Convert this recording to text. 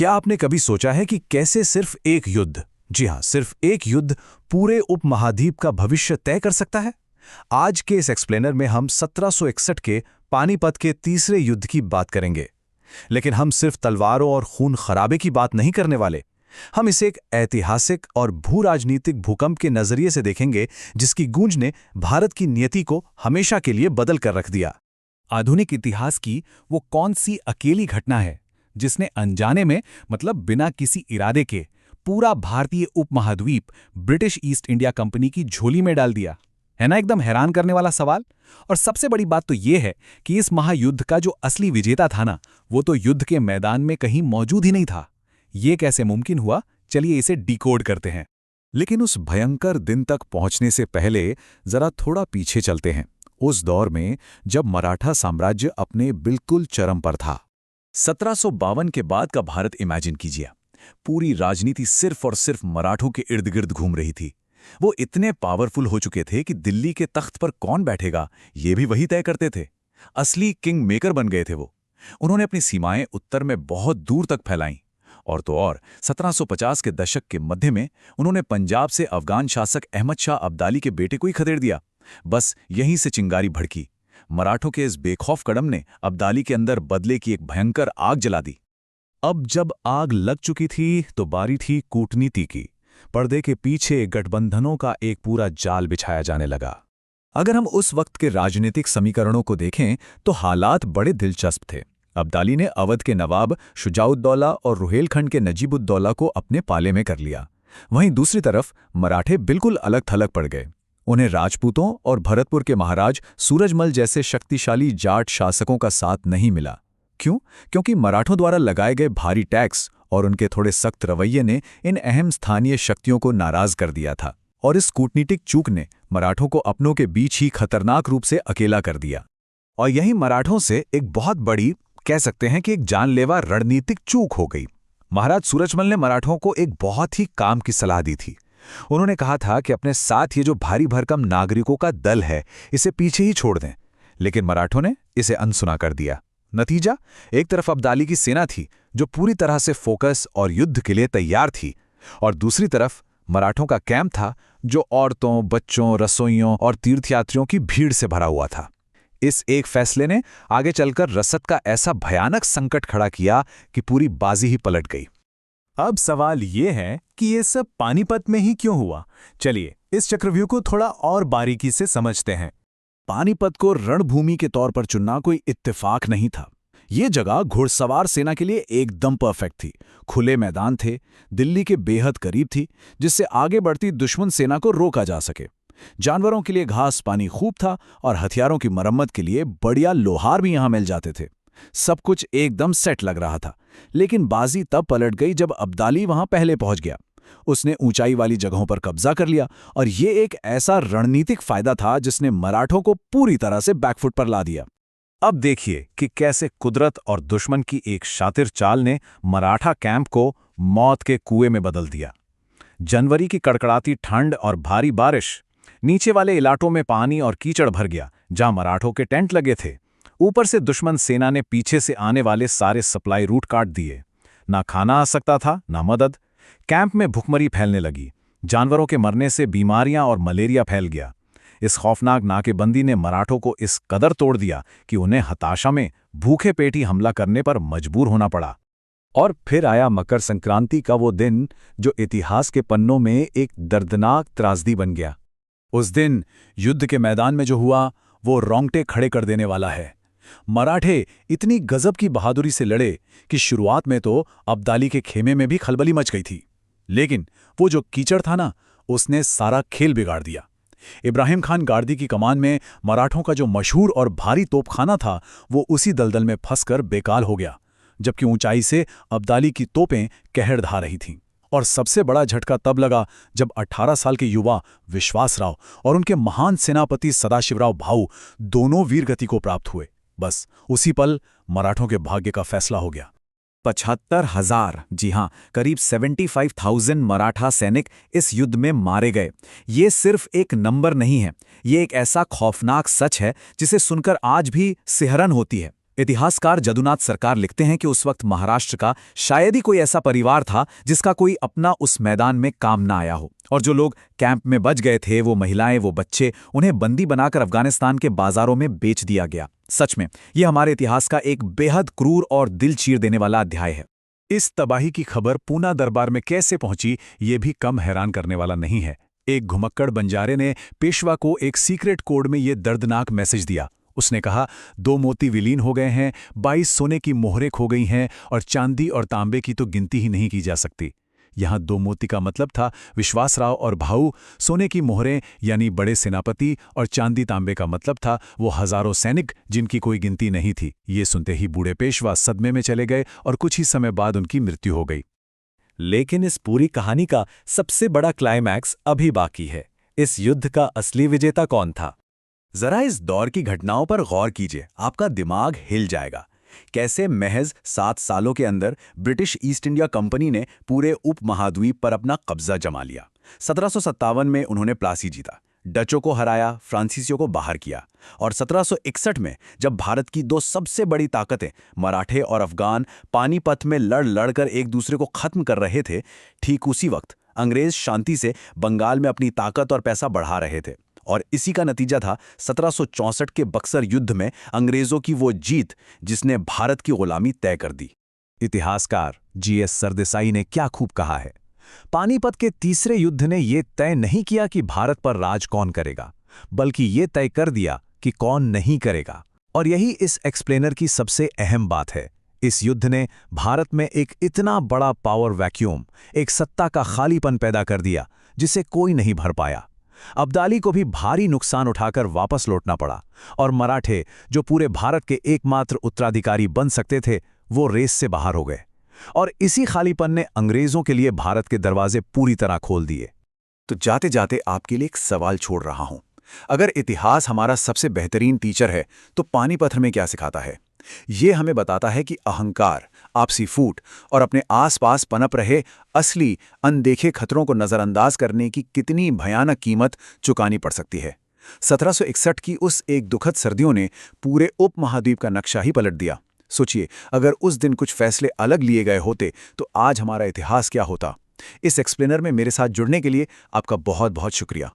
क्या आपने कभी सोचा है कि कैसे सिर्फ एक युद्ध, जी हां, सिर्फ एक युद्ध पूरे उपमहाद्वीप का भविष्य तय कर सकता है? आज के इस एक्सप्लेनर में हम 1761 के पानीपत के तीसरे युद्ध की बात करेंगे। लेकिन हम सिर्फ तलवारों और खून खराबे की बात नहीं करने वाले। हम इसे एक ऐतिहासिक और भू-राजनीतिक भूकंप के नजरिए से देखेंगे, जिसकी गूंज ने भारत की नियति को हमेशा के लिए बदल कर रख दिया। आधुनिक इतिहास की वो कौन सी अकेली घटना है जिसने अनजाने में, मतलब बिना किसी इरादे के, पूरा भारतीय उपमहाद्वीप ब्रिटिश ईस्ट इंडिया कंपनी की झोली में डाल दिया? है ना एकदम हैरान करने वाला सवाल। और सबसे बड़ी बात तो ये है कि इस महायुद्ध का जो असली विजेता था ना, वो तो युद्ध के मैदान में कहीं मौजूद ही नहीं था। ये कैसे मुमकिन हुआ, चलिए इसे डिकोड करते हैं। लेकिन उस भयंकर दिन तक पहुंचने से पहले जरा थोड़ा पीछे चलते हैं, उस दौर में जब मराठा साम्राज्य अपने बिल्कुल चरम पर था। 1752 के बाद का भारत इमेजिन कीजिए। पूरी राजनीति सिर्फ और सिर्फ मराठों के इर्द गिर्द घूम रही थी। वो इतने पावरफुल हो चुके थे कि दिल्ली के तख्त पर कौन बैठेगा ये भी वही तय करते थे। असली किंग मेकर बन गए थे वो। उन्होंने अपनी सीमाएं उत्तर में बहुत दूर तक फैलाईं। और तो और 1750 के दशक के मध्य में उन्होंने पंजाब से अफगान शासक अहमद शाह अब्दाली के बेटे को ही खदेड़ दिया। बस यहीं से चिंगारी भड़की। मराठों के इस बेखौफ कदम ने अब्दाली के अंदर बदले की एक भयंकर आग जला दी। अब जब आग लग चुकी थी तो बारी थी कूटनीति की। पर्दे के पीछे गठबंधनों का एक पूरा जाल बिछाया जाने लगा। अगर हम उस वक्त के राजनीतिक समीकरणों को देखें तो हालात बड़े दिलचस्प थे। अब्दाली ने अवध के नवाब शुजाउद्दौला और रुहेलखंड के नजीबुद्दौला को अपने पाले में कर लिया। वहीं दूसरी तरफ मराठे बिल्कुल अलग थलग पड़ गए। उन्हें राजपूतों और भरतपुर के महाराज सूरजमल जैसे शक्तिशाली जाट शासकों का साथ नहीं मिला। क्यों? क्योंकि मराठों द्वारा लगाए गए भारी टैक्स और उनके थोड़े सख्त रवैये ने इन अहम स्थानीय शक्तियों को नाराज कर दिया था। और इस कूटनीतिक चूक ने मराठों को अपनों के बीच ही खतरनाक रूप से अकेला कर दिया। और यही मराठों से एक बहुत बड़ी, कह सकते हैं कि एक जानलेवा रणनीतिक चूक हो गई। महाराज सूरजमल ने मराठों को एक बहुत ही काम की सलाह दी थी। उन्होंने कहा था कि अपने साथ ये जो भारी भरकम नागरिकों का दल है, इसे पीछे ही छोड़ दें। लेकिन मराठों ने इसे अनसुना कर दिया। नतीजा, एक तरफ अब्दाली की सेना थी जो पूरी तरह से फोकस और युद्ध के लिए तैयार थी, और दूसरी तरफ मराठों का कैंप था जो औरतों, बच्चों, रसोइयों और तीर्थयात्रियों की भीड़ से भरा हुआ था। इस एक फैसले ने आगे चलकर रसद का ऐसा भयानक संकट खड़ा किया कि पूरी बाजी ही पलट गई। अब सवाल ये है कि ये सब पानीपत में ही क्यों हुआ। चलिए इस चक्रव्यूह को थोड़ा और बारीकी से समझते हैं। पानीपत को रणभूमि के तौर पर चुनना कोई इत्तेफाक नहीं था। ये जगह घुड़सवार सेना के लिए एकदम परफेक्ट थी। खुले मैदान थे, दिल्ली के बेहद करीब थी, जिससे आगे बढ़ती दुश्मन सेना को रोका जा सके। जानवरों के लिए घास पानी खूब था और हथियारों की मरम्मत के लिए बढ़िया लोहार भी यहां मिल जाते थे। सब कुछ एकदम सेट लग रहा था। लेकिन बाजी तब पलट गई जब अब्दाली वहां पहले पहुंच गया। उसने ऊंचाई वाली जगहों पर कब्जा कर लिया, और ये एक ऐसा रणनीतिक फायदा था जिसने मराठों को पूरी तरह से बैकफुट पर ला दिया। अब देखिए कि कैसे कुदरत और दुश्मन की एक शातिर चाल ने मराठा कैंप को मौत के कुएं में बदल दिया। जनवरी की कड़कड़ाती ठंड और भारी बारिश, नीचे वाले इलाकों में पानी और कीचड़ भर गया जहां मराठों के टेंट लगे थे। ऊपर से दुश्मन सेना ने पीछे से आने वाले सारे सप्लाई रूट काट दिए। ना खाना आ सकता था, ना मदद। कैंप में भुखमरी फैलने लगी। जानवरों के मरने से बीमारियां और मलेरिया फैल गया। इस खौफनाक नाकेबंदी ने मराठों को इस कदर तोड़ दिया कि उन्हें हताशा में भूखे पेट ही हमला करने पर मजबूर होना पड़ा। और फिर आया मकर संक्रांति का वो दिन जो इतिहास के पन्नों में एक दर्दनाक त्रासदी बन गया। उस दिन युद्ध के मैदान में जो हुआ वो रोंगटे खड़े कर देने वाला है। मराठे इतनी गजब की बहादुरी से लड़े कि शुरुआत में तो अब्दाली के खेमे में भी खलबली मच गई थी। लेकिन वो जो कीचड़ था ना, उसने सारा खेल बिगाड़ दिया। इब्राहिम खान गार्दी की कमान में मराठों का जो मशहूर और भारी तोपखाना था, वो उसी दलदल में फंसकर बेकाल हो गया, जबकि ऊंचाई से अब्दाली की तोपें कहर ढा रही थीं। और सबसे बड़ा झटका तब लगा जब 18 साल के युवा विश्वासराव और उनके महान सेनापति सदाशिवराव भाऊ दोनों वीरगति को प्राप्त हुए। बस उसी पल मराठों के भाग्य का फैसला हो गया। 75,000, जी हां, करीब 75,000 मराठा सैनिक इस युद्ध में मारे गए। ये सिर्फ एक नंबर नहीं है, ये एक ऐसा खौफनाक सच है जिसे सुनकर आज भी सिहरन होती है। इतिहासकार जदुनाथ सरकार लिखते हैं कि उस वक्त महाराष्ट्र का शायद ही कोई ऐसा परिवार था जिसका कोई अपना उस मैदान में काम ना आया हो, और जो लोग कैंप में बच गए थे, वो महिलाएं, वो बच्चे, उन्हें बंदी बनाकर अफगानिस्तान के बाजारों में बेच दिया गया। सच में यह हमारे इतिहास का एक बेहद क्रूर और दिल चीर देने वाला अध्याय है। इस तबाही की खबर पूना दरबार में कैसे पहुंची, ये भी कम हैरान करने वाला नहीं है। एक घुमक्कड़ बंजारे ने पेशवा को एक सीक्रेट कोड में ये दर्दनाक मैसेज दिया। उसने कहा, 2 मोती विलीन हो गए हैं, 22 सोने की मोहरें खो गई हैं, और चांदी और तांबे की तो गिनती ही नहीं की जा सकती। यहाँ 2 मोती का मतलब था विश्वासराव और भाऊ, सोने की मोहरें यानी बड़े सेनापति, और चांदी तांबे का मतलब था वो हजारों सैनिक जिनकी कोई गिनती नहीं थी। ये सुनते ही बूढ़े पेशवा सदमे में चले गए और कुछ ही समय बाद उनकी मृत्यु हो गई। लेकिन इस पूरी कहानी का सबसे बड़ा क्लाइमैक्स अभी बाकी है। इस युद्ध का असली विजेता कौन था? जरा इस दौर की घटनाओं पर गौर कीजिए, आपका दिमाग हिल जाएगा। कैसे महज 7 सालों के अंदर ब्रिटिश ईस्ट इंडिया कंपनी ने पूरे उपमहाद्वीप पर अपना कब्जा जमा लिया। 1757 में उन्होंने प्लासी जीता, डचों को हराया, फ्रांसीसियों को बाहर किया, और 1761 में जब भारत की 2 सबसे बड़ी ताकतें मराठे और अफगान पानीपत में लड़ लड़कर एक दूसरे को खत्म कर रहे थे, ठीक उसी वक्त अंग्रेज शांति से बंगाल में अपनी ताकत और पैसा बढ़ा रहे थे। और इसी का नतीजा था 1764 के बक्सर युद्ध में अंग्रेजों की वो जीत जिसने भारत की गुलामी तय कर दी। इतिहासकार जीएस सरदेसाई ने क्या खूब कहा है, पानीपत के तीसरे युद्ध ने यह तय नहीं किया कि भारत पर राज कौन करेगा, बल्कि ये तय कर दिया कि कौन नहीं करेगा। और यही इस एक्सप्लेनर की सबसे अहम बात है। इस युद्ध ने भारत में एक इतना बड़ा पावर वैक्यूम, एक सत्ता का खालीपन पैदा कर दिया जिसे कोई नहीं भर पाया। अब्दाली को भी भारी नुकसान उठाकर वापस लौटना पड़ा, और मराठे, जो पूरे भारत के एकमात्र उत्तराधिकारी बन सकते थे, वो रेस से बाहर हो गए। और इसी खालीपन ने अंग्रेजों के लिए भारत के दरवाजे पूरी तरह खोल दिए। तो जाते जाते आपके लिए एक सवाल छोड़ रहा हूं, अगर इतिहास हमारा सबसे बेहतरीन टीचर है तो पानीपत में क्या सिखाता है? ये हमें बताता है कि अहंकार, आपसी फूट और अपने आसपास पनप रहे असली अनदेखे खतरों को नजरअंदाज करने की कितनी भयानक कीमत चुकानी पड़ सकती है। 1761 की उस एक दुखद सर्दियों ने पूरे उपमहाद्वीप का नक्शा ही पलट दिया। सोचिए, अगर उस दिन कुछ फैसले अलग लिए गए होते तो आज हमारा इतिहास क्या होता। इस एक्सप्लेनर में मेरे साथ जुड़ने के लिए आपका बहुत बहुत शुक्रिया।